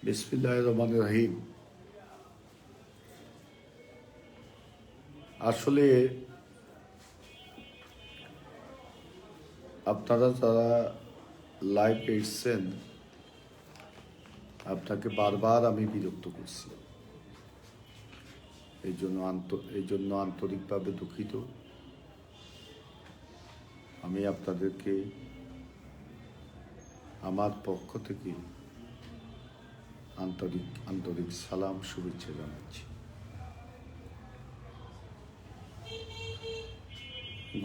বিসমিল্লাহির রহমানির রহিম। আসলে আপনারা যারা লাইভে এসছেন, আপনাকে বারবার আমি বিরক্ত করছি, এই জন্য আন্তরিকভাবে দুঃখিত। আমি আপনাদেরকে আমার পক্ষ থেকে আন্তরিক সালাম, শুভেচ্ছা জানাচ্ছি।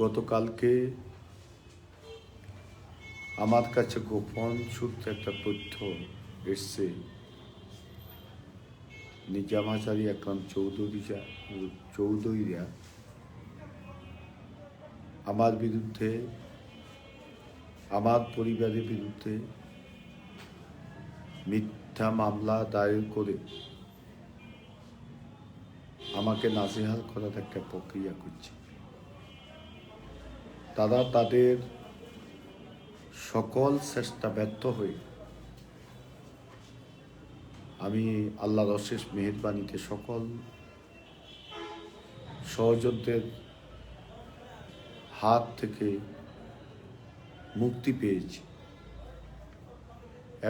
গতকালকে আমার কাছে গোপন সূত্রে একটা তথ্য এসছে, নিজাম হাজারী আকরাম চৌধুরীরা আমার বিরুদ্ধে, আমার পরিবারের বিরুদ্ধে মিথ্যা মামলা দায়ের করে আমাকে নাজেহাল করার একটা প্রক্রিয়া করছে। তারা তাদের সকল চেষ্টা ব্যর্থ হয়ে, আমি আল্লাহর অশেষ মেহেরবানিতে সকল ষড়যন্ত্রের হাত থেকে মুক্তি পেয়েছি।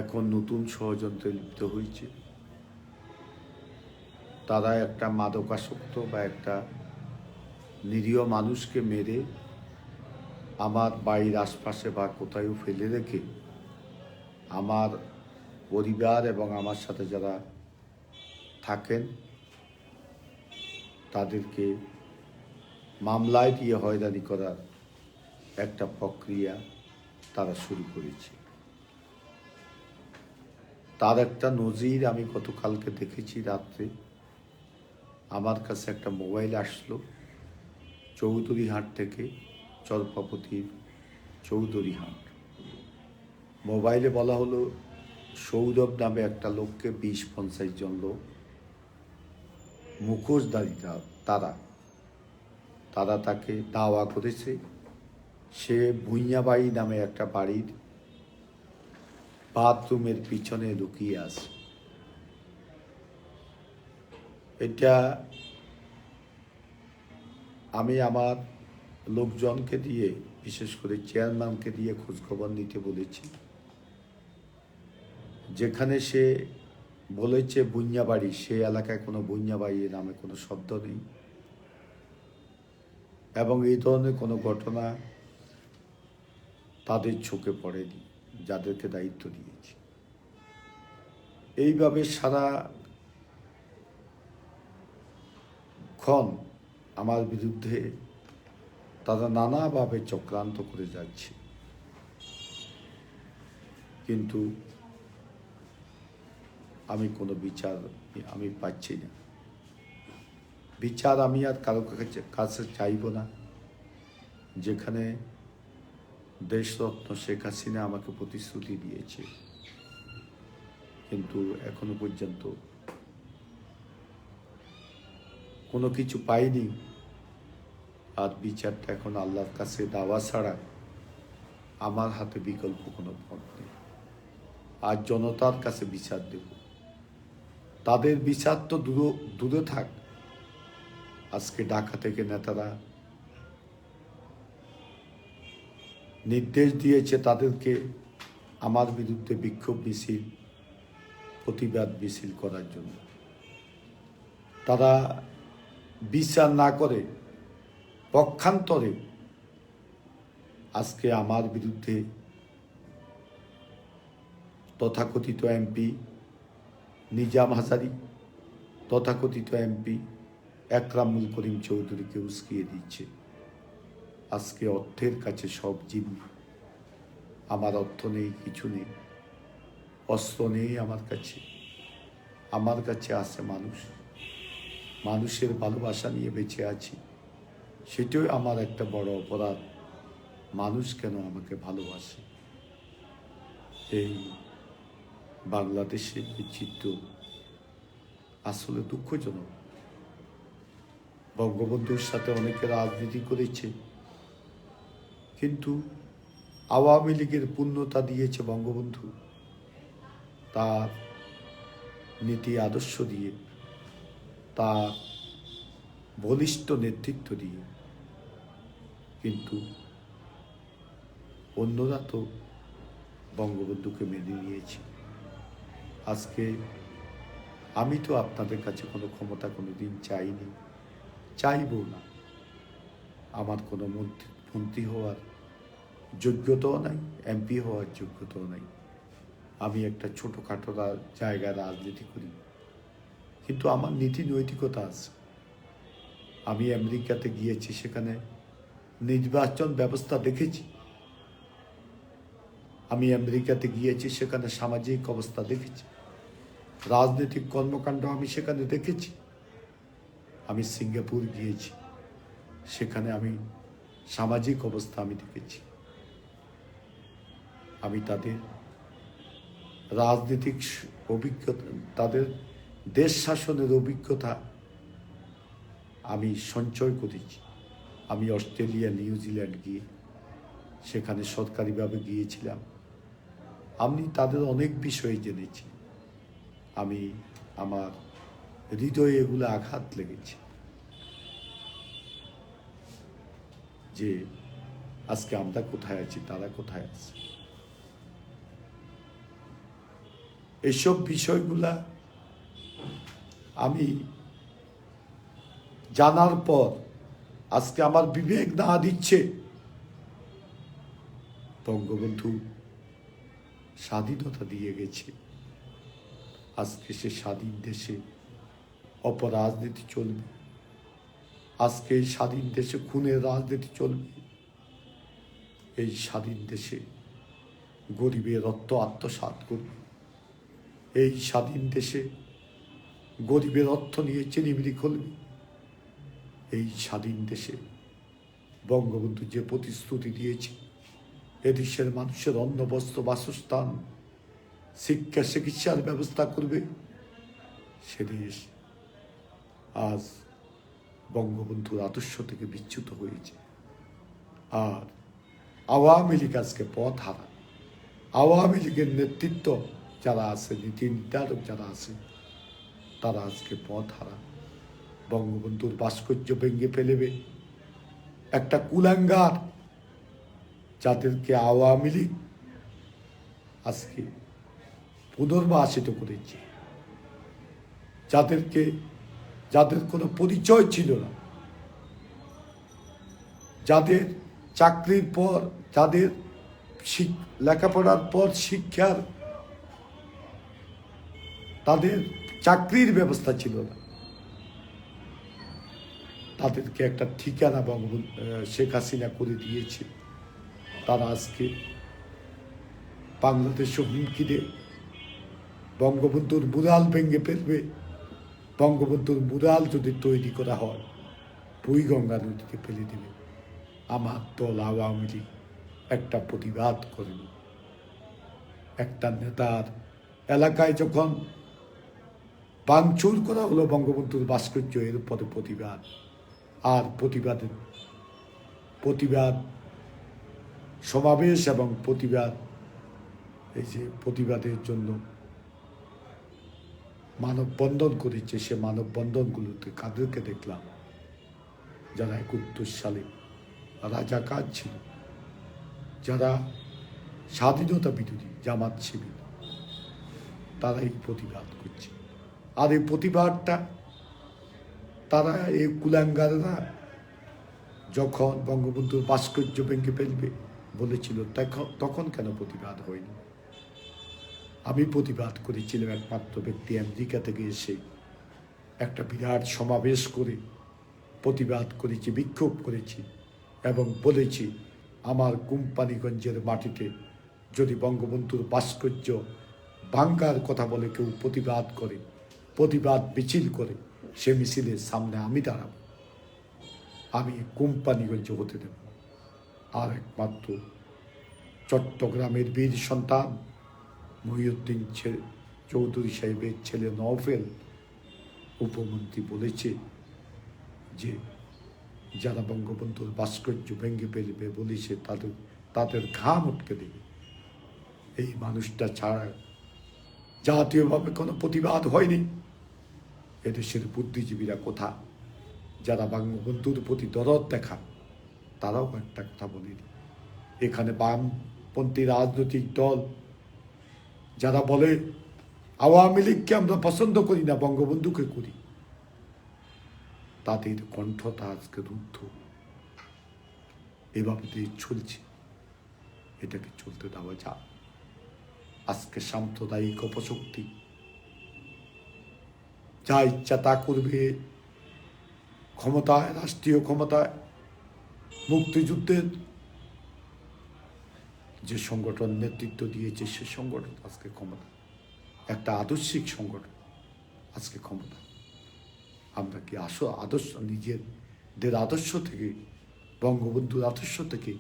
এখন নতুন ষড়যন্ত্রে লিপ্ত হয়েছে। তারা একটা মাদকাসক্ত বা একটা নিরীহ মানুষকে মেরে আমার বাড়ির আশপাশে বা কোথাও ফেলে রেখে আমার পরিবার এবং আমার সাথে যারা থাকেন তাদেরকে মামলায় দিয়ে হয়রানি করার একটা প্রক্রিয়া তারা শুরু করেছে। তার একটা নজির আমি গতকালকে দেখেছি। রাত্রে আমার কাছে একটা মোবাইল আসলো চৌধুরীহাট থেকে, চরপাপতির চৌধুরীহাট। মোবাইলে বলা হলো সৌরভ নামে একটা লোককে 20-50 জন লোক মুখোশধারী তারা তাকে দাওয়া করেছে। সে ভুঁইয়াবাড়ি নামে একটা বাড়ির বাথরুমের পিছনে লুকিয়ে আছে। এটা আমি আমার লোকজনকে দিয়ে, বিশেষ করে চেয়ারম্যানকে দিয়ে খোঁজখবর নিতে বলেছি। যেখানে সে বলেছে বুঞ্জাবাড়ি, সে এলাকায় কোনো বুঞ্জাবাড়ি নামে কোনো শব্দ নেই এবং এই ধরনের কোনো ঘটনা তাদের চোখে পড়েনি যাদেরকে দায়িত্ব দিয়েছি। এইভাবে সারাক্ষণ আমার বিরুদ্ধে তারা নানাভাবে চক্রান্ত করে যাচ্ছে, কিন্তু আমি কোনো বিচার আমি পাচ্ছি না। বিচার আমি আর কারো কাছে চাইব না। যেখানে দেশরত্ন শেখ হাসিনা আমাকে প্রতিশ্রুতি দিয়েছে, কিন্তু এখনো পর্যন্ত কোনো কিছু পাইনি। আর বিচারটা এখন আল্লাহর কাছে দাওয়া ছাড়া আমার হাতে বিকল্প কোনো পথ নেই। আর জনতার কাছে বিচার দেব। তাদের বিচার তো দূরে থাক। আজকে ঢাকা থেকে নেতারা নির্দেশ দিয়েছে তাদেরকে আমার বিরুদ্ধে বিক্ষোভ মিছিল, প্রতিবাদ মিছিল করার জন্য। তারা বিচার না করে পক্ষান্তরে আজকে আমার বিরুদ্ধে তথাকথিত এমপি নিজাম হাজারী, তথাকথিত এমপি একরামুল করিম চৌধুরীকে উস্কিয়ে দিচ্ছে। আজকে অর্থের কাছে সব জিম্মি। আমার অর্থ নেই, কিছু নেই, অস্ত্র নেই আমার কাছে। আমার কাছে আছে মানুষের ভালোবাসা নিয়ে বেঁচে আছি। সেটাই আমার একটা বড় অপরাধ। মানুষ কেন আমাকে ভালোবাসে? এই বাংলাদেশের চিত্র আসলে দুঃখজনক। বঙ্গবন্ধুর সাথে অনেকে রাজনীতি করেছে, কিন্তু আওয়ামী লীগের পূর্ণতা দিয়েছে বঙ্গবন্ধু। তার নীতি আদর্শ দিয়ে, তার বলিষ্ঠ নেতৃত্ব দিয়ে। কিন্তু অন্যরা তো বঙ্গবন্ধুকে মেনে নিয়েছে। আজকে আমি তো আপনাদের কাছে কোনো ক্ষমতা কোনোদিন চাইনি, চাইবো না। আমার কোনো মন্ত্রী হওয়ার যোগ্যতাও নাই, এমপি হওয়ার যোগ্যতাও নাই। আমি একটা ছোটোখাটো জায়গায় রাজনীতি করি, কিন্তু আমার নীতি নৈতিকতা আছে। আমি আমেরিকাতে গিয়েছি, সেখানে নির্বাচন ব্যবস্থা দেখেছি। আমি আমেরিকাতে গিয়েছি, সেখানে সামাজিক অবস্থা দেখেছি, রাজনৈতিক কর্মকাণ্ড আমি সেখানে দেখেছি। আমি সিঙ্গাপুর গিয়েছি, সেখানে আমি সামাজিক অবস্থা আমি দেখেছি। আমি তাদের রাজনৈতিক অভিজ্ঞতা, তাদের দেশ শাসনের অভিজ্ঞতা আমি সঞ্চয় করেছি। আমি অস্ট্রেলিয়া, নিউজিল্যান্ড গিয়ে সেখানে সরকারিভাবে গিয়েছিলাম। আমি তাদের অনেক বিষয় জেনেছি। আমি আমার হৃদয়ে এগুলো আঘাত লেগেছে যে আজকে আমরা কোথায় আছি, তারা কোথায় আছে। এসব বিষয়গুলা আমি জানার পর আজকে আমার বিবেক না দিচ্ছে। বঙ্গবন্ধু স্বাধীনতা দিয়ে গেছে, আজকে সে স্বাধীন দেশে অপরাজনীতি চলবে। আজকে এই স্বাধীন দেশে খুনের রাজনীতি চলবে। এই স্বাধীন দেশে গরিবের রক্ত আত্মসাৎ করবে। এই স্বাধীন দেশে গরিবের অর্থ নিয়ে চিনিমিনি খুলবে। এই স্বাধীন দেশে বঙ্গবন্ধু যে প্রতিশ্রুতি দিয়েছে, এদেশের মানুষের অন্ন, বস্ত্র, বাসস্থান, শিক্ষা, চিকিৎসার ব্যবস্থা করবে, সে দেশ আজ বঙ্গবন্ধুর আদর্শ থেকে বিচ্যুত হয়েছে। আর আওয়ামী লীগ আজকে পথ হারা। আওয়ামী লীগের নেতৃত্ব যারা আছে, নীতি নির্ধারক যারা আছে, তারা আজকে পথ হারা। বঙ্গবন্ধুর ভাস্কর্য ভেঙে ফেলবে একটা কুলাঙ্গার, যাদেরকে আওয়ামী লীগ আজকে পুনর্বাসিত করেছে, যাদের কোনো পরিচয় ছিল না, যাদের চাকরির পর, যাদের লেখাপড়ার পর শিক্ষার, তাদের চাকরির ব্যবস্থা ছিল না, তাদেরকে একটা ঠিকানা শেখ হাসিনা করে দিয়েছে। তারা আজকে বাংলাদেশে হুমকি দিয়ে বঙ্গবন্ধুর মুরাল ভেঙে ফেলবে। বঙ্গবন্ধুর মুরাল যদি তৈরি করা হয়, বুড়িগঙ্গা নদীতে ফেলে দেবে। আমার দল আওয়ামী লীগ একটা প্রতিবাদ করেনি। একটা নেতার এলাকায় যখন ভাঙচুর করা হলো বঙ্গবন্ধুর ভাস্কর্য, এর পরে প্রতিবাদ। আর প্রতিবাদ সমাবেশ এবং প্রতিবাদ, এই যে প্রতিবাদের জন্য মানববন্ধন করেছে, সে মানববন্ধনগুলোতে কাদেরকে দেখলাম? যারা 71 সালে রাজাকার ছিল, যারা স্বাধীনতা বিরোধী, জামাত শিবির, তারা এই প্রতিবাদ করছে। আর এই প্রতিবাদটা তারা, এই কুলাঙ্গাররা যখন বঙ্গবন্ধুর ভাস্কর্য ভেঙে ফেলবে বলেছিল, তখন কেন প্রতিবাদ হয়নি? আমি প্রতিবাদ করেছিলাম। একমাত্র ব্যক্তি আমেরিকা থেকে এসে একটা বিরাট সমাবেশ করে প্রতিবাদ করেছি, বিক্ষোভ করেছি এবং বলেছি, আমার কোম্পানিগঞ্জের মাটিতে যদি বঙ্গবন্ধুর ভাস্কর্য ভাঙ্গার কথা বলে কেউ প্রতিবাদ করে, প্রতিবাদ মিছিল করে, সে মিছিলের সামনে আমি দাঁড়াব, আমি কোম্পানিগঞ্জ হতে দেব। আর একমাত্র চট্টগ্রামের বীর সন্তান মহিউদ্দিন চৌধুরী সাহেবের ছেলে নওফেল উপমন্ত্রী বলেছে যে যারা বঙ্গবন্ধুর ভাস্কর্য ভেঙে ফেলবে বলেছে, তাদের ঘাম উটকে দেবে। এই মানুষটা ছাড়া জাতীয়ভাবে কোনো প্রতিবাদ হয়নি। এদেশের বুদ্ধিজীবীরা কোথা, যারা বঙ্গবন্ধুর প্রতি দরদ দেখান, তারাও একটা কথা বলেনি। এখানে বামপন্থী রাজনৈতিক দল যারা বলে আওয়ামী লীগকে আমরা পছন্দ করি না, বঙ্গবন্ধুকে করি, তাদের কণ্ঠটা আজকে রুদ্ধ। এভাবে চলছে, এটাকে চলতে দেওয়া যায়? আজকে সাম্প্রদায়িক অপশক্তি যা ইচ্ছা তা করবে ক্ষমতায়, রাষ্ট্রীয় ক্ষমতায়। মুক্তিযুদ্ধের যে সংগঠন নেতৃত্ব দিয়েছে সে সংগঠন আজকে ক্ষমতা, একটা আদর্শিক সংগঠন আজকে ক্ষমতা। আমরা কি আদর্শ, নিজেদের আদর্শ থেকে, বঙ্গবন্ধুর আদর্শ থেকে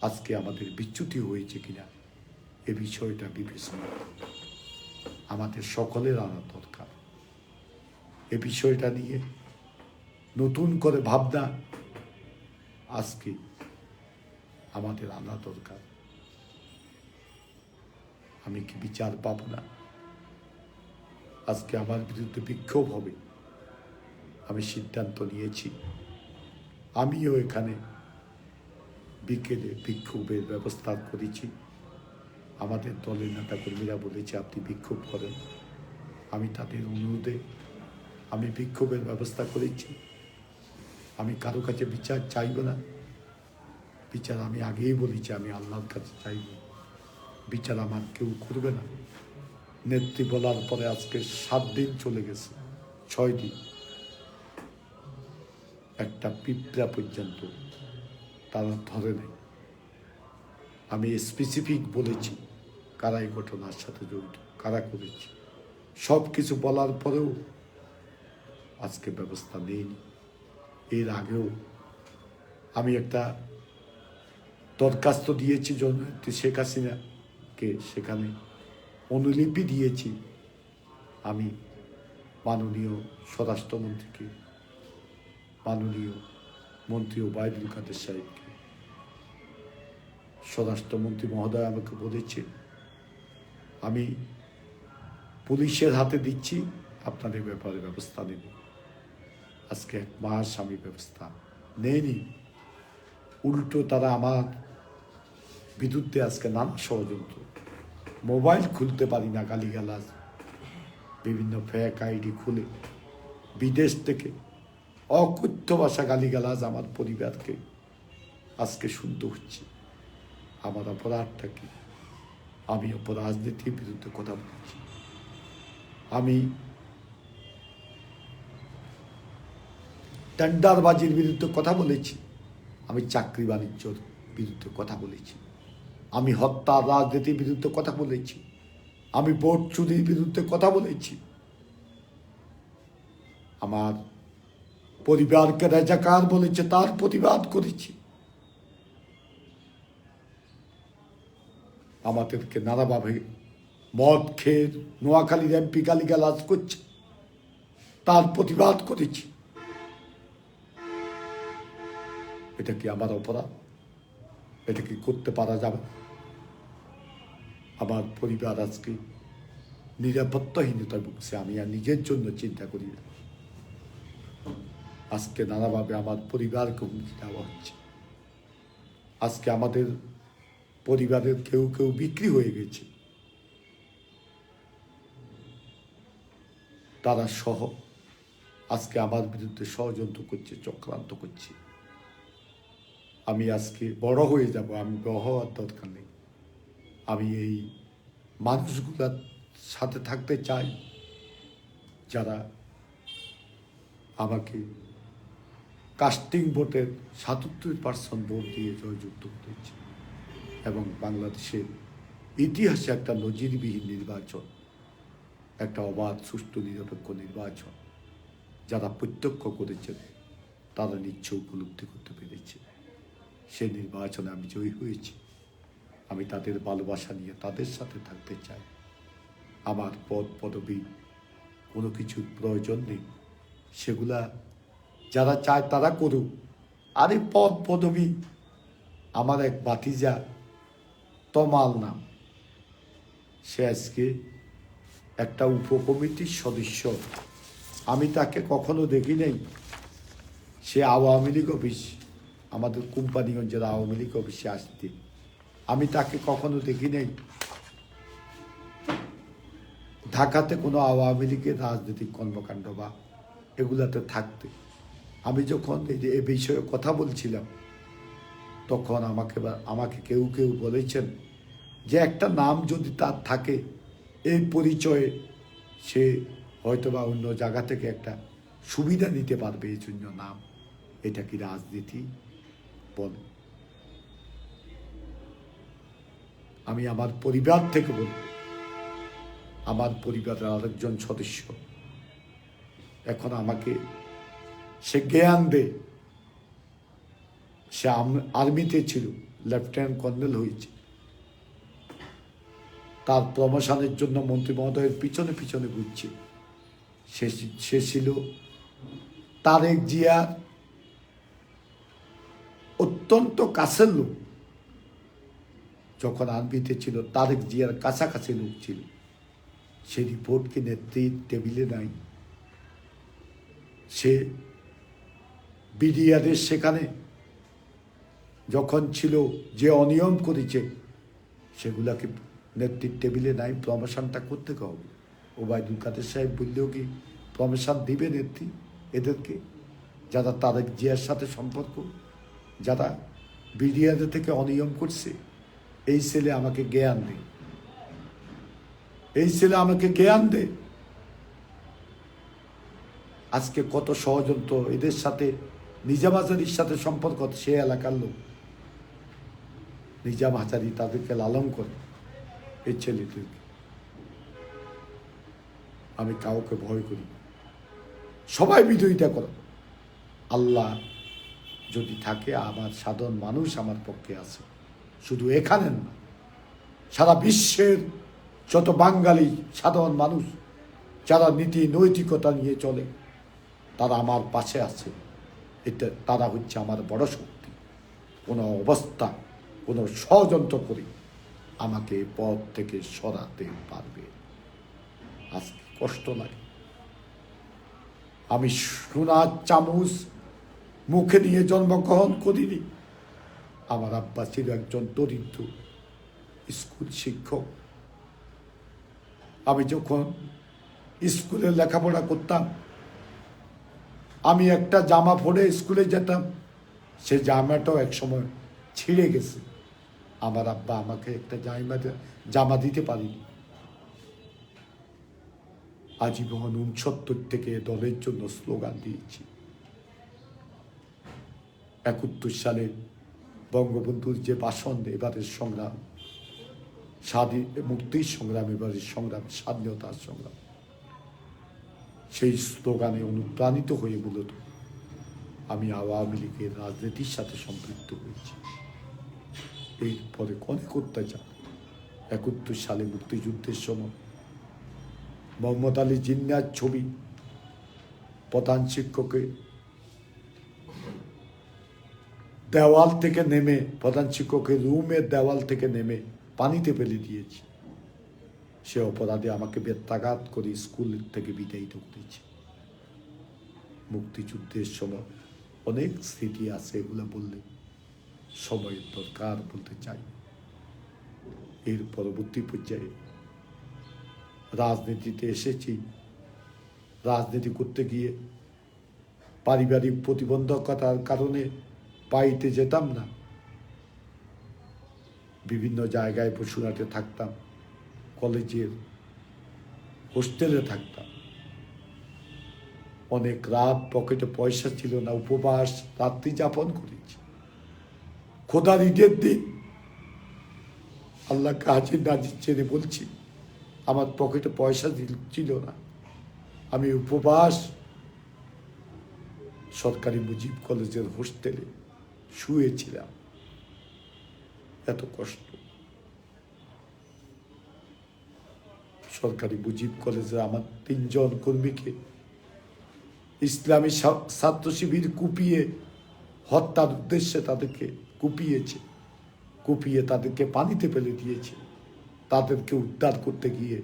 আজকে আমাদের বিচ্যুতি হয়েছে কিনা, এ বিষয়টা বিবেচনা আমাদের সকলের আনা দরকার। এ বিষয়টা নিয়ে নতুন করে ভাবনা আজকে আমাদের আনা দরকার। আমি কি বিচার পাব না? আজকে আমার বিরুদ্ধে বিক্ষোভ হবে, আমি সিদ্ধান্ত নিয়েছি। আমিও এখানে বিকেলে বিক্ষোভের ব্যবস্থা করেছি। আমাদের দলের নেতাকর্মীরা বলেছে আপনি বিক্ষোভ করেন, আমি তাদের অনুরোধে আমি বিক্ষোভের ব্যবস্থা করেছি। আমি কারো কাছে বিচার চাইব না। বিচার আমি আগেই বলেছি, আমি আল্লাহর কাছে চাইব, বিচার আমার কেউ করবে না। নেত্রী বলার পরে আজকে 7 দিন চলে গেছে, 6 দিন, একটা পিঁপড়া পর্যন্ত তারা ধরে নেই। আমি স্পেসিফিক বলেছি কারা এই ঘটনার সাথে জড়িত, কারা করেছে, সব কিছু বলার পরেও আজকে ব্যবস্থা নেইনি। এর আগেও আমি একটা দরখাস্ত দিয়েছি জননেত্রী শেখ হাসিনাকে, সেখানে অনুলিপি দিয়েছি আমি মাননীয় স্বরাষ্ট্রমন্ত্রীকে, মাননীয় মন্ত্রী ওবায়দুল কাদের সাহেবকে। স্বরাষ্ট্রমন্ত্রী মহোদয় আমাকে বলেছে আমি পুলিশের হাতে দিচ্ছি, আপনাদের ব্যাপারে ব্যবস্থা নেব। আজকে 1 মাস আমি ব্যবস্থা নেইনি, উল্টো তারা আমার বিরুদ্ধে আজকে নানা ষড়যন্ত্র। মোবাইল খুলতে পারি না, গালিগালাজ, বিভিন্ন ফেক আইডি খুলে বিদেশ থেকে অকথ্য ভাষা গালিগালাজ আমার পরিবারকে আজকে শুনতে হচ্ছে। আমার অপরাধটা কি? আমি রাজনীতির বিরুদ্ধে কথা বলেছি, আমি টেন্ডারবাজির বিরুদ্ধে কথা বলেছি, আমি চাকরি বাণিজ্যর বিরুদ্ধে কথা বলেছি, আমি হত্যা রাজনীতির বিরুদ্ধে কথা বলেছি, আমি ভোট চুরির বিরুদ্ধে কথা বলেছি, আমার পরিবারকে রাজাকার বলেছে তার প্রতিবাদ করেছি। আমাদেরকে নানাভাবে মদ খেয়ে নোয়াখালীর এমপি গালিগালাজ করছে, তার প্রতিবাদ করেছি। এটা কি আমার অপরাধ? এটা কি করতে পারা যাবে? আমার পরিবার আজকে নিরাপত্তাহীনতায় ভুগছে, আমি আর নিজের জন্য চিন্তা করি না। আজকে নানাভাবে আমার পরিবারকে হুমকি দেওয়া হচ্ছে। আজকে আমাদের পরিবারের কেউ কেউ বিক্রি হয়ে গেছে, তারা সহ আজকে আমার বিরুদ্ধে ষড়যন্ত্র করছে, চক্রান্ত করছে। আমি আজকে বড় হয়ে যাব, আমি বড় হওয়ার দরকার নেই। আমি এই মানুষগুলোর সাথে থাকতে চাই যারা আমাকে কাস্টিং ভোটের 77% ভোট দিয়ে জয়যুক্ত করেছে এবং বাংলাদেশের ইতিহাসে একটা নজিরবিহীন নির্বাচন, একটা অবাধ সুষ্ঠু নিরপেক্ষ নির্বাচন যারা প্রত্যক্ষ করেছেন তারা নিশ্চয় উপলব্ধি করতে পেরেছে। সে নির্বাচনে আমি জয়ী হয়েছি। আমি তাদের ভালোবাসা নিয়ে তাদের সাথে থাকতে চাই। আমার পদ পদবী কোনো কিছুর প্রয়োজন নেই, সেগুলা যারা চায় তারা করুক। আর এই পদ পদবী আমার এক ভাতিজা তমাল নাম, সে আজকে একটা উপকমিটির সদস্য, আমি তাকে কখনো দেখি নাই সে আওয়ামী লীগ অফিস, আমাদের কোম্পানিগঞ্জের আওয়ামী লীগ অফিসে আসতে আমি তাকে কখনো দেখি নাই ঢাকাতে কোনো আওয়ামী লীগের রাজনৈতিক কর্মকাণ্ড বা এগুলাতে থাকতে। আমি যখন এ বিষয়ে কথা বলছিলাম তখন আমাকে কেউ কেউ বলেছেন যে একটা নাম যদি তার থাকে এই পরিচয়ে সে হয়তোবা অন্য জায়গা থেকে একটা সুবিধা নিতে পারবে, এই জন্য নাম। এটা কি রাজনীতি বল? আমি আমার পরিবার থেকে বলব, আমার পরিবারের আরেকজন সদস্য এখন আমাকে সে জ্ঞান দেয়, সে আর্মিতে ছিল, লেফটেন্যান্ট কর্নেল হয়েছে, তার প্রমোশনের জন্য মন্ত্রী মহোদয়ের পিছনে পিছনে ঘুরছে। সে ছিল তারেক জিয়ার অত্যন্ত কাছের লোক, যখন আর্মিতে ছিল তারেক জিয়ার কাছাকাছি লোক ছিল। সে রিপোর্ট কি নেত্রীর টেবিলে নাই? সে বিডিআরের সেখানে যখন ছিল যে অনিয়ম করেছে সেগুলাকে নেত্রীর টেবিলে নাই? প্রমোশনটা করতে হবে। ওবায়দুল কাদের সাহেব বললেও কি প্রমোশন দিবে নেত্রী এদেরকে, যারা তারেক জিয়ার সাথে সম্পর্ক, যারা বিডিআর থেকে অনিয়ম করছে? এই ছেলে আমাকে জ্ঞান দেয়, এই ছেলে আমাকে জ্ঞান দেয়। আজকে কত ষড়যন্ত্র এদের সাথে, নিজাম হাজারির সাথে সম্পর্ক, সে এলাকার লোক। নিজাম হাজারি তাদেরকে লালন করে, এই ছেলেদেরকে। আমি কাউকে ভয় করি, সবাই বিরোধিতা করে। আল্লাহ যদি থাকে, আমার সাধারণ মানুষ আমার পক্ষে আছে, শুধু এখানে না, সারা বিশ্বের যত বাঙালি সাধারণ মানুষ যারা নীতি নৈতিকতা নিয়ে চলে তারা আমার পাশে আছে। এটা তারা হচ্ছে আমার বড় শক্তি। কোনো অবস্থা, কোনো ষড়যন্ত্র করে আমাকে পথ থেকে সরাতে পারবে। আজকে কষ্ট লাগে। আমি সোনার চামচ মুখে নিয়ে জন্মগ্রহণ করিনি। আমার আব্বা ছিল একজন দরিদ্র স্কুল শিক্ষক। আমি যখন স্কুলে লেখাপড়া করতাম, আমি একটা জামা পরে স্কুলে যেতাম, সে জামাটাও একসময় ছিঁড়ে গেছে। আমার আব্বা আমাকে একটা জামা দিতে পারিনি। আজীবন 69 থেকে দলের জন্য স্লোগান দিয়েছি। 71 সালে বঙ্গবন্ধুর যে ভাষণ, এবারের সংগ্রাম, মুক্তির সংগ্রাম, এবারের সংগ্রাম স্বাধীনতার সংগ্রাম, সেই স্লোগানে অনুপ্রাণিত হয়ে মূলত আমি আওয়ামী লীগের রাজনীতির সাথে সম্পৃক্ত হয়েছি। এরপরে অনেক অত্যাচার। 71 সালে মুক্তিযুদ্ধের সময় মোহাম্মদ আলী জিন্নার ছবি প্রধান শিক্ষকের দেওয়াল থেকে নেমে, প্রধান শিক্ষকের রুমের দেওয়াল থেকে নেমে পানিতে ফেলে দিয়েছি। সে অপরাধে আমাকে বেত্রাঘাত করে স্কুল থেকে বিদায়িত করেছে। মুক্তিযুদ্ধের সময় অনেক স্মৃতি আছে, এগুলো বললে সময়ের দরকার, বলতে চাই। এর পরবর্তী পর্যায়ে রাজনীতিতে এসেছি। রাজনীতি করতে গিয়ে পারিবারিক প্রতিবন্ধকতার কারণে পাইতে যেতাম না। বিভিন্ন জায়গায় বসুরহাটে থাকতাম, কলেজের হোস্টেলে থাকতাম। অনেক রাত পকেটে পয়সা ছিল না, উপবাস রাত্রি যাপন করেছি। খোদার ঈদের দিন আল্লাহকে হাজির নাজির চেনে বলছি, আমার পকেটে পয়সা ছিল না, আমি উপবাস সরকারি মুজিব কলেজের হোস্টেলে শুয়েছিলাম। এত কষ্ট। সরকারি মুজিব কলেজে আমার 3 জন কর্মীকে ইসলামী ছাত্র শিবির কুপিয়ে হত্যার উদ্দেশ্যে তাদেরকে কুপিয়ে তাদেরকে পানিতে ফেলে দিয়েছে। তাদেরকে উদ্ধার করতে গিয়ে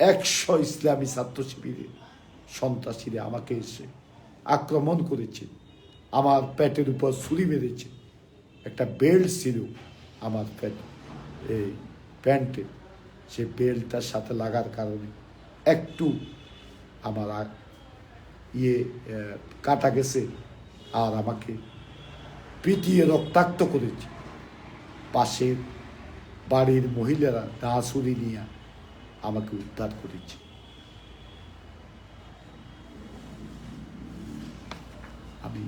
100 ইসলামী ছাত্র শিবিরের সন্ত্রাসীরা আমাকে এসে আক্রমণ করেছে, আমার পেটের উপর ছুরি মেরেছে। একটা বেল্ট ছিল আমার এই প্যান্টে, সে বেল্টটার সাথে লাগার কারণে একটু আমার কাটা গেছে, আর আমাকে পিটিয়ে রক্তাক্ত করেছে। পাশের বাড়ির মহিলারা দা ছুরি নিয়ে আমাকে উদ্ধার করেছে। আমি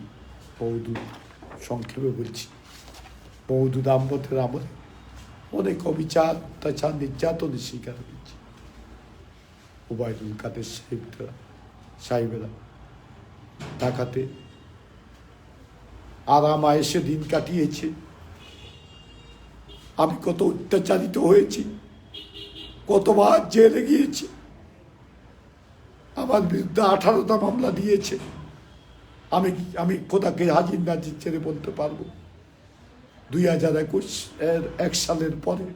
বৌদ্ধ সংক্ষেপে বলছি, বৌদ্ধ দাম্পত্যের আমলে অনেক অবিচার, অত্যাচার, নির্যাতনের শিকার হয়েছে। ওবায়দুল কাদের সাহেবেরা ঢাকাতে আরাম আয়েসে দিন কাটিয়েছে। আমি কত অত্যাচারিত হয়েছি, কতবার জেলে গিয়েছি। আমার বিরুদ্ধে 18টা মামলা দিয়েছে। আমি খোদাকে হাজির নাজির ছেড়ে বলতে পারবো 2021 সালের পরে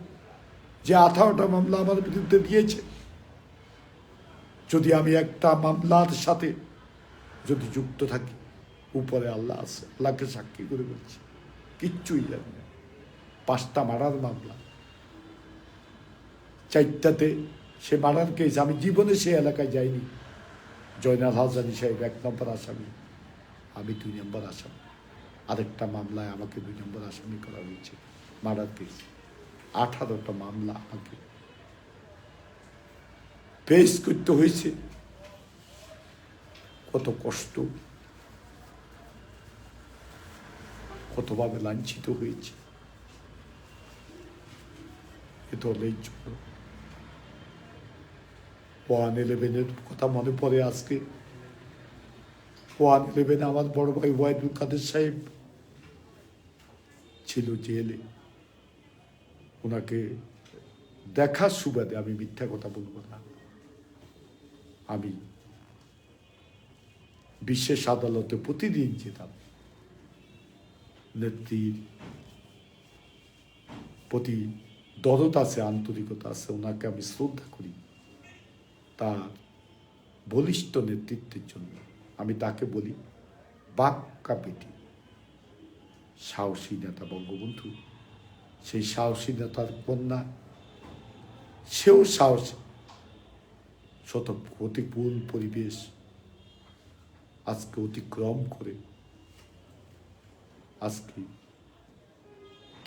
যে 18টা মামলা আমার বিরুদ্ধে দিয়েছে, যদি আমি একটা মামলার সাথে যদি যুক্ত থাকি, উপরে আল্লাহ আছে, আল্লাহকে সাক্ষী করে বলছি, কিচ্ছুই জানি না। 5টা মারার মামলা, 4টাতে সে মারার কেস। আমি জীবনে সে এলাকায় যাইনি। জয়নাল হাসানি সাহেব 1 নম্বর আসামি, আমি 2 নম্বর আসামি। আরেকটা মামলায় আমাকে 2 নম্বর আসামি করা হয়েছে, মার্ডার কেস। 18টা মামলা আমাকে পেশ করতে হয়েছে। কত কষ্ট, কতভাবে লাঞ্ছিত হয়েছে এ দলের জন্য। 111 কথা মনে পড়ে আজকে। 111 আমার বড় ভাই ওবায়দুল কাদের সাহেব ছিল জেলে। ওনাকে দেখার সুবাদে, আমি মিথ্যা কথা বলবো না, আমি বিশেষ আদালতে প্রতিদিন যেতাম। নেত্রীর প্রতি দরদ আছে, আন্তরিকতা আছে, ওনাকে আমি শ্রদ্ধা করি তার বলিষ্ঠ নেতৃত্বের জন্য। আমি তাকে বলি বাক্কা বেটি, সাহসী নেতা বঙ্গবন্ধু। সেই সাহসী নেতার কন্যা, সেও সাহসী। শত প্রতিকূল পরিবেশ আজকে অতিক্রম করে আজকে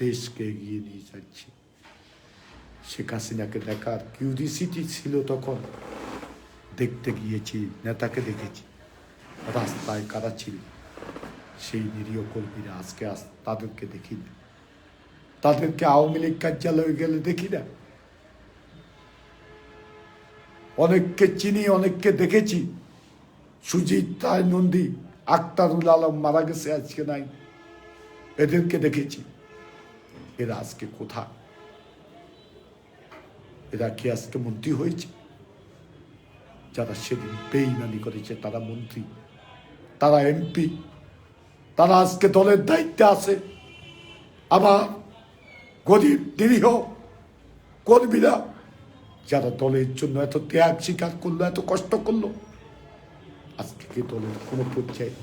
দেশকে এগিয়ে নিয়ে যাচ্ছে। শেখ হাসিনাকে দেখার কিউরিসিটি ছিল তখন, দেখতে গিয়েছি, নেতাকে দেখেছি। রাস্তায় কারা ছিল সেই নিরীহ কর্মীরা, আজকে তাদেরকে দেখি না। তাদেরকে আওয়ামী লীগ কার্যালয়ে গেলে দেখি না। অনেককে চিনি, অনেককে দেখেছি। সুজিত রায় নন্দী, আক্তারুল আলম মারা গেছে, আজকে নাই, এদেরকে দেখেছি। এরা আজকে কোথায়? এরা কি আজকে মন্ত্রী হয়েছে? যারা সেদিন বেইমানি করেছে তারা মন্ত্রী, তারা এমপি, তারা আজকে দলের দায়িত্বে আছে। আবার গরিব নিরীহ কর্মীরা যারা দলের জন্য এত ত্যাগ স্বীকার করলো, এত কষ্ট করলো, আজকে কি দলের কোনো পর্যায়ে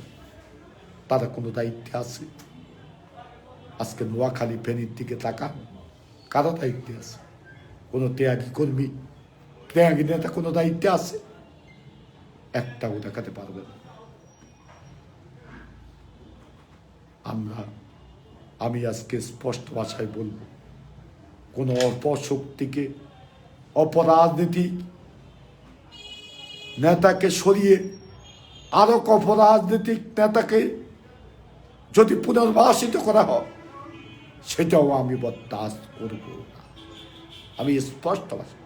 তারা কোনো দায়িত্বে আছে? আজকে নোয়াখালী ফেনীর দিকে তাকান, কারা দায়িত্বে আছে? কোনো ত্যাগী কর্মী, ত্যাগী নেতা কোনো দায়িত্বে আছে? একটাও দেখাতে পারবে না। আমি আজকে স্পষ্ট ভাষায় বলবো, কোন অপশক্তিকে, অপরাজনীতিক নেতাকে সরিয়ে আরো অপরাজনীতিক নেতাকে যদি পুনর্বাসিত করা হয়, সেটাও আমি বরদাস্ত করব না। আমি স্পষ্ট ভাষা,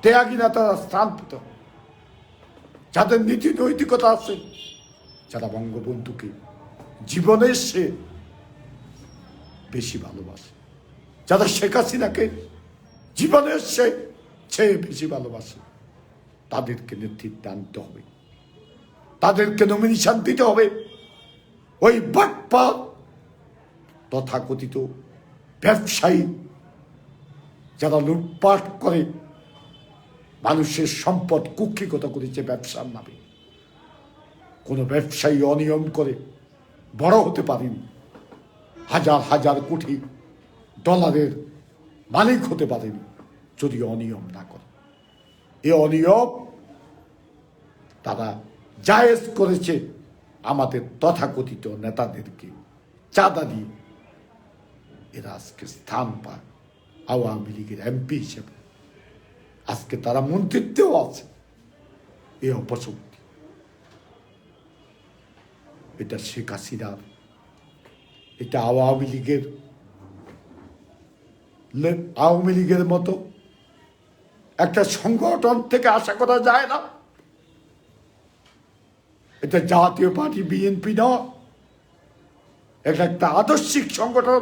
ত্যাগী নেতারা স্থান পেত, যাদের নীতি নৈতিকতা আছে, যারা বঙ্গবন্ধুকে জীবনের সে বেশি ভালোবাসে, যারা শেখ হাসিনাকে জীবনের চেয়ে বেশি ভালোবাসে, তাদেরকে নেতৃত্বে আনতে হবে, তাদেরকে নমিনেশন দিতে হবে। ওই বাটপার তথাকথিত ব্যবসায়ী যারা লুটপাট করে মানুষের সম্পদ কুক্ষিগত করেছে ব্যবসার নামে। কোনো ব্যবসায়ী অনিয়ম করে বড় হতে পারেনি, হাজার হাজার কোটি ডলারের মালিক হতে পারেনি যদি অনিয়ম না করে। এ অনিয়ম তারা জায়েজ করেছে আমাদের তথাকথিত নেতাদেরকে চাঁদা দিয়ে। এরা আজকে স্থান পায় আওয়ামী লীগের এমপি হিসেবে, আজকে তারা মন্ত্রিত্বেও আছে। এ অপশক্তি, এটা শেখ হাসিনার, এটা আওয়ামী লীগের মতো একটা সংগঠন থেকে আশা করা যায় না। এটা জাতীয় পার্টি বিএনপি নয়, এটা একটা আদর্শিক সংগঠন।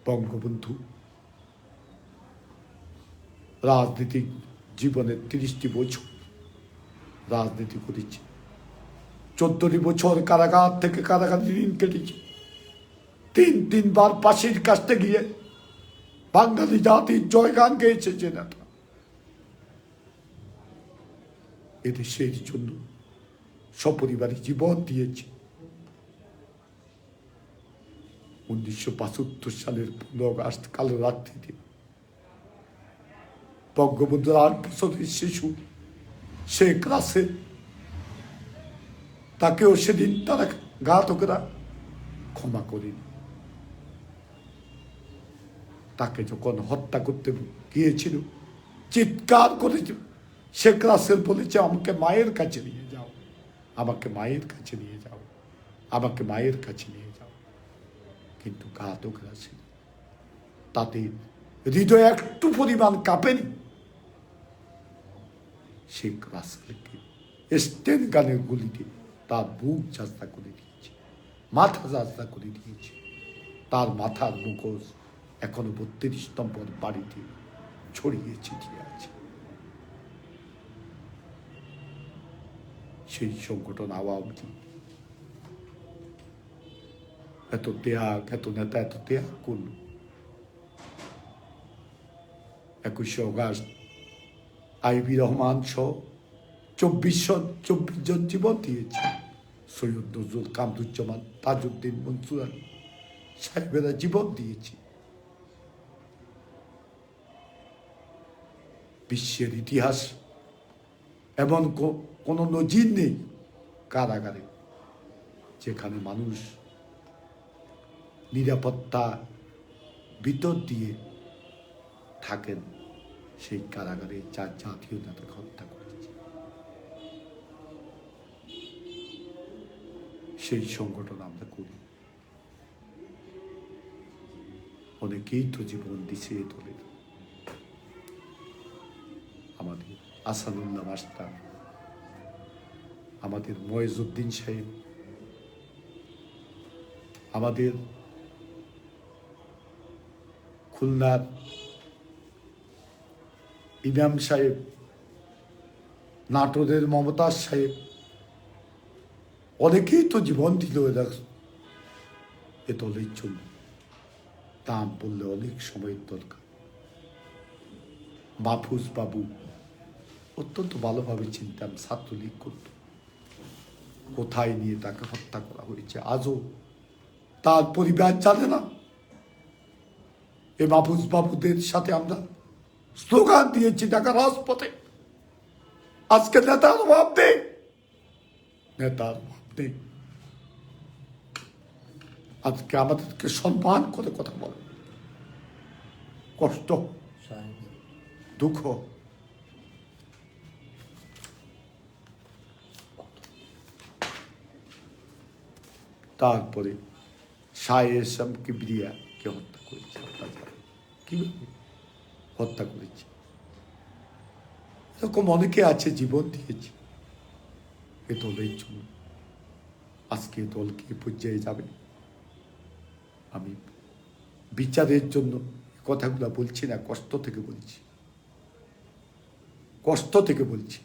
বঙ্গবন্ধু রাজনৈতিক জীবনের 30টি বছর রাজনীতি করেছে, 14টি বছর কারাগার থেকে কারাগারে দিন কেটেছে, তিনবার ফাঁসির কাছতে গিয়ে বাঙালি জাতির জয়গান গেয়েছে যে নেতা। এদেশের জন্য সপরিবারে জীবন দিয়েছে। 1975 সালের 15 আগস্ট কালো রাত্রিতে বঙ্গবন্ধুর 8 বছরের শিশু শেখ রাসেল, তাকেও সেদিন তারা ঘাতকেরা ক্ষমা করেনি। তাকে যখন হত্যা করতে গিয়েছিল চিৎকার করেছিল। শেখ রাসেল বলেছে, আমাকে মায়ের কাছে নিয়ে যাও, আমাকে মায়ের কাছে নিয়ে যাও, আমাকে মায়ের কাছে নিয়ে যাও। কিন্তু ঘাতকরা ছিল, তাদের হৃদয় একটু পরিমাণ কাঁপেনি। শেখ রাসেলকে স্টেন গানের গুলিতে তার বুক যাত্রা করে দিয়েছে, মাথা যাত্রা করে দিয়েছে। তার মাথার মুখোশ এখনো 32 নম্বর বাড়িতে ছড়িয়ে ছিটিয়ে আছে। সেই সংগঠন আওয়ামী লীগ এত ত্যাগ, এত নেতা এত ত্যাগ করল। 21শে আগস্ট আইবি রহমান সহ 24 জন জীবন দিয়েছে। সৈয়দ নজরুল, কামরুজ্জামান, তাজউদ্দিন, মনসুর আলী সাহেবেরা জীবন দিয়েছে। বিশ্বের ইতিহাস এমন কোন নজির নেই কারাগারে যেখানে মানুষ নিরাপত্তা ভিতর দিয়ে থাকেন। সেই কারাগারে 4 জাতীয় নেতাকে হত্যা করেছে। সেই সংগঠন আমরা করি। অনেকেই তো জীবন দিছে এ দলে। আমাদের আসাদুল্লাহ মাস্টার, আমাদের ময়েজউদ্দিন সাহেব, আমাদের খুলনার ইমাম সাহেব, নাটোরের মমতাজ সাহেব, অনেকেই তো জীবন দিল এ দলের জন্য। দাম বললে অনেক সময়ের দরকার। মাহফুজ বাবু অত্যন্ত ভালোভাবে চিনতাম, ছাত্রলীগ করত। কোথায় নিয়ে তাকে হত্যা করা হয়েছে আজও তার পরিবার জানে না। এই মাহফুজ বাবুদের সাথে আমরা স্লোগান দিয়েছি ঢাকা রাজপথে। আজকে নেতার অভাব নেই, নেতার অভাব নেই। আজকে আমাদেরকে সম্মান করে কথা বলে। কষ্ট, দুঃখ, তারপরে শাহ কিবরিয়াকে হত্যা করেছে। কিভাবে হত্যা করেছে? এরকম অনেকে আছে জীবন দিয়েছে এ দলের জন্য। আজকে দল কি পর্যায়ে যাবে? আমি বিচারের জন্য কথাগুলো বলছি না, কষ্ট থেকে বলছি, কষ্ট থেকে বলছি।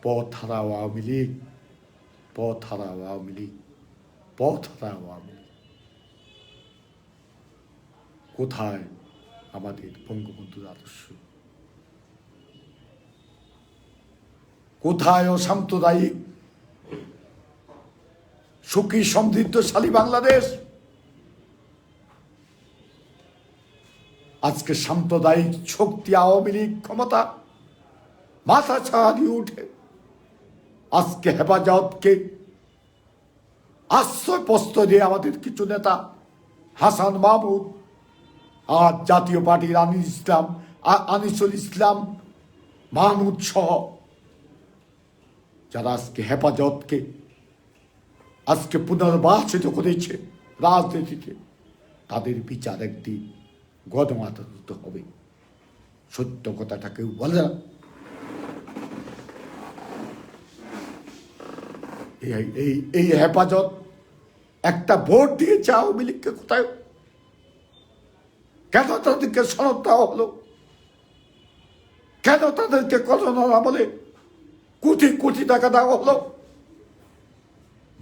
পথ হারা আওয়ামী লীগ, পথ হারা আওয়ামী লীগ, পথ হারা আওয়ামী লীগ। কোথায় আমাদের বঙ্গবন্ধুর আদর্শ। কোথায় অসাম্প্রদায়িক সুখী সমৃদ্ধশালী বাংলাদেশ? আজকে সাম্প্রদায়িক শক্তি, আওয়ামী লীগ ক্ষমতা মাথা ছাড়া দিয়ে উঠে আজকে হেফাজতকে আশ্রয় প্রশ্রয় দিয়ে আমাদের কিছু নেতা হাসান মাহমুদ আর জাতীয় পার্টির আনিসুল ইসলাম মাহমুদ সহ যারা আজকে হেফাজতকে আজকে পুনর্বাসিত করেছে রাজনীতিতে, তাদের বিচার একদিন গণমাধ্যমে হবে। সত্য কথাটা কেউ বলে না। এই হেফাজত একটা ভোট দিয়েছে আওয়ামী লীগকে। কোথায় কেন তাদেরকে সনদ দেওয়া হলো? কেন তাদেরকে করোনার আমলে কোটি কোটি টাকা দেওয়া হলো?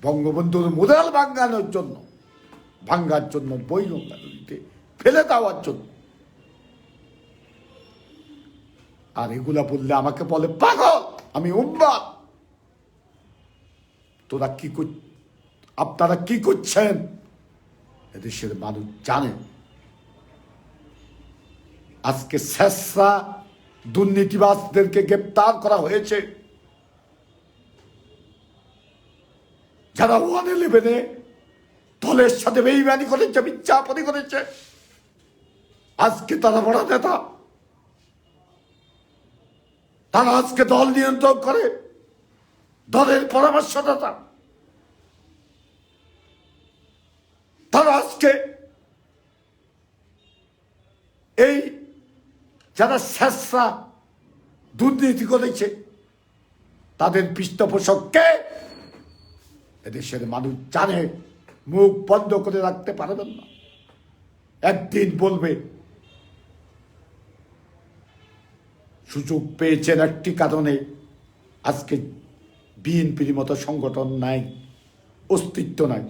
বঙ্গবন্ধুর মুরাল ভাঙ্গার জন্য বৈরঙ্গা নদীতে ফেলে দেওয়ার জন্য। আর এগুলা বললে আমাকে বলে পাগল, আমি উম্মাদ। আপনারা কি করছেন এদেশের মানুষ জানে। আজকে শেষরা দুর্নীতিবাজদেরকে গ্রেপ্তার করা হয়েছে, যারা 111-এ দলের সাথে বেইমানি করেছে, মিথ্যাচার করেছে। আজকে তারা বড় নেতা, তারা আজকে দল নিয়ন্ত্রণ করে, দলের পরামর্শদাতা। তারা আজকে এই যারা শেষরা দুর্নীতি করেছে তাদের পৃষ্ঠপোষককে এদেশের মানুষ জানে। মুখ বন্ধ করে রাখতে পারবেন না। একদিন বলবে সুযোগ পেয়েছেন একটি কারণে আজকে বিএনপির মতো সংগঠন নাই, অস্তিত্ব নাই।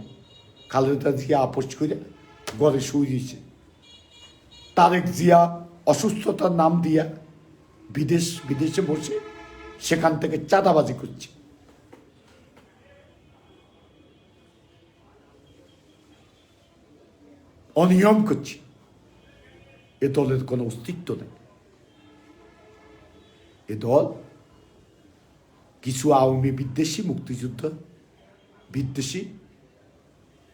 খালেদা জিয়া আপোষ করে ঘরে শুয়ে দিয়েছে। তারেক জিয়া অসুস্থতার নাম দিয়া বিদেশে বসে সেখান থেকে চাঁদাবাজি করছে। অনিয়ম করছে। এ দলের কোনো অস্তিত্ব নেই। এ দল কিছু আওয়ামী বিদ্বেষী, মুক্তিযুদ্ধ বিদ্বেষী